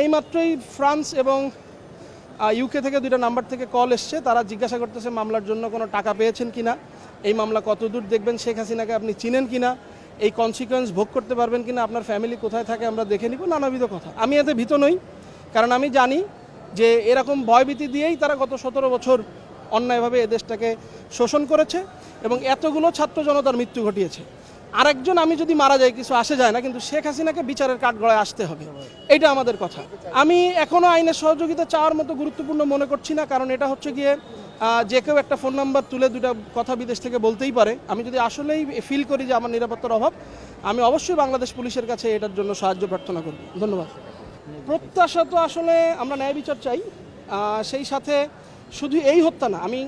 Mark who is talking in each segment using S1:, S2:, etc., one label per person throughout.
S1: এইমাত্রই France এবং UK থেকে দুইটা নাম্বার থেকে কল এসছে। তারা জিজ্ঞাসা করতেছে মামলার জন্য কোনো টাকা পেয়েছেন কিনা, এই মামলা কতদূর দেখবেন, শেখ হাসিনাকে আপনি চিনেন কিনা, এই কনসিকোয়েন্স ভোগ করতে পারবেন কিনা, আপনার ফ্যামিলি কোথায় থাকে আমরা দেখে নিব, নানাবিধ কথা। আমি এতে ভীত নই, কারণ আমি জানি যে এরকম ভয়ভীতি দিয়েই তারা গত 17 বছর অন্যায়ভাবে এ দেশটাকে শোষণ করেছে এবং এতগুলো ছাত্র জনতার মৃত্যু ঘটিয়েছে। আরেকজন আমি যদি মারা যাই কিছু আসে যায় না, কিন্তু শেখ হাসিনাকে বিচারের কাঠগড়ায় আসতে হবে, এটা আমাদের কথা। আমি এখনও আইনের সহযোগিতা চাওয়ার মতো গুরুত্বপূর্ণ মনে করছি না, কারণ এটা হচ্ছে গিয়ে যে কেউ একটা ফোন নাম্বার তুলে দুটা কথা বিদেশ থেকে বলতেই পারে। আমি যদি আসলেই ফিল করি যে আমার নিরাপত্তার অভাব, আমি অবশ্যই বাংলাদেশ পুলিশের কাছে এটার জন্য সাহায্য প্রার্থনা করব। ধন্যবাদ। প্রত্যাশা তো আসলে আমরা ন্যায় বিচার চাই, সেই সাথে শুধু এই হত্যা না, আমি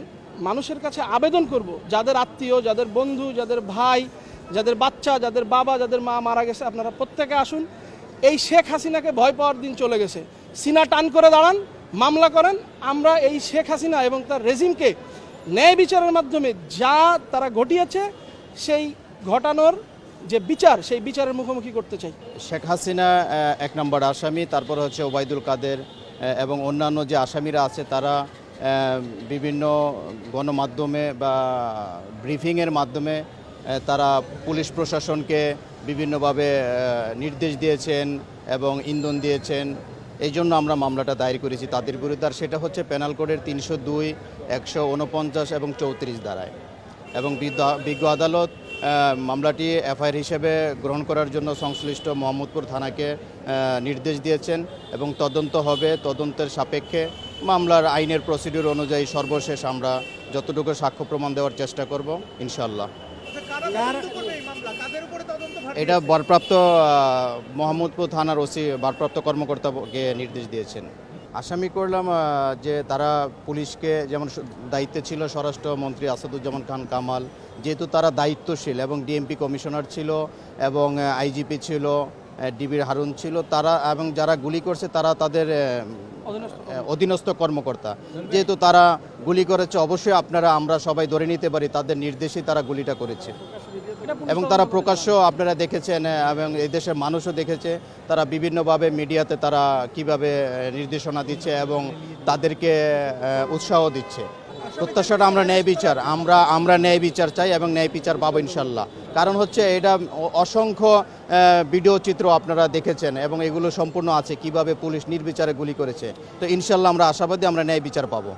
S1: মানুষের কাছে আবেদন করব, যাদের আত্মীয়, যাদের বন্ধু, যাদের ভাই, যাদের বাচ্চা, যাদের বাবা, যাদের মা মারা গেছে, আপনারা প্রত্যেকে আসুন। এই শেখ হাসিনাকে ভয় পাওয়ার দিন চলে গেছে। সিনা টান করে দাঁড়ান, মামলা করেন। আমরা এই শেখ হাসিনা এবং তার রেজিমকে ন্যায় বিচারের মাধ্যমে যা তারা ঘটিয়েছে, সেই ঘটানোর যে বিচার, সেই বিচারের মুখোমুখি করতে চাই।
S2: শেখ হাসিনা এক নম্বর আসামি, তারপর হচ্ছে ওবায়দুল কাদের এবং অন্যান্য যে আসামিরা আছে তারা বিভিন্ন গণমাধ্যমে বা ব্রিফিংয়ের মাধ্যমে তারা পুলিশ প্রশাসনকে বিভিন্নভাবে নির্দেশ দিয়েছেন এবং ইন্ধন দিয়েছেন। এই জন্য আমরা মামলাটা দায়ের করেছি তাদের বিরুদ্ধে। আর সেটা হচ্ছে পেনাল কোডের 302, 149 এবং 34 ধারায়। এবং বিজ্ঞ আদালত মামলাটি এফআইআর হিসেবে গ্রহণ করার জন্য সংশ্লিষ্ট মোহাম্মদপুর থানাকে নির্দেশ দিয়েছেন এবং তদন্ত হবে। তদন্তের সাপেক্ষে মামলার আইনের প্রসিডিউর অনুযায়ী সর্বশেষ আমরা যতটুকু সাক্ষ্য প্রমাণ দেওয়ার চেষ্টা করব ইনশাল্লাহ। এটা ভারপ্রাপ্ত মোহাম্মদপুর থানার ওসি ভারপ্রাপ্ত কর্মকর্তাকে নির্দেশ দিয়েছেন। আসামি করলাম যে তারা পুলিশকে, যেমন দায়িত্বে ছিল স্বরাষ্ট্রমন্ত্রী আসাদুজ্জামান খান কামাল, যেহেতু তারা দায়িত্বশীল এবং ডিএমপি কমিশনার ছিল এবং আইজিপি ছিল, ডিবির হারুন ছিল, তারা এবং যারা গুলি করছে তারা তাদের অধীনস্থ কর্মকর্তা। যেহেতু তারা গুলি করেছে, অবশ্যই আমরা সবাই ধরে নিতে পারি তাদের নির্দেশেই তারা গুলিটা করেছে এবং তারা প্রকাশ্য আপনারা দেখেছেন এবং এই দেশের মানুষও দেখেছে তারা বিভিন্নভাবে মিডিয়াতে তারা কিভাবে নির্দেশনা দিচ্ছে এবং তাদেরকে উৎসাহ দিচ্ছে। প্রত্যাশাটা আমরা ন্যায় বিচার, আমরা ন্যায় বিচার চাই এবং ন্যায় বিচার পাবো ইনশাল্লাহ। কারণ হচ্ছে এটা অসংখ্য ভিডিও চিত্র আপনারা দেখেছেন এবং এগুলো সম্পূর্ণ আছে কিভাবে পুলিশ নির্বিচারে গুলি করেছে। তো ইনশাল্লাহ আমরা আশাবাদী আমরা ন্যায় বিচার পাবো।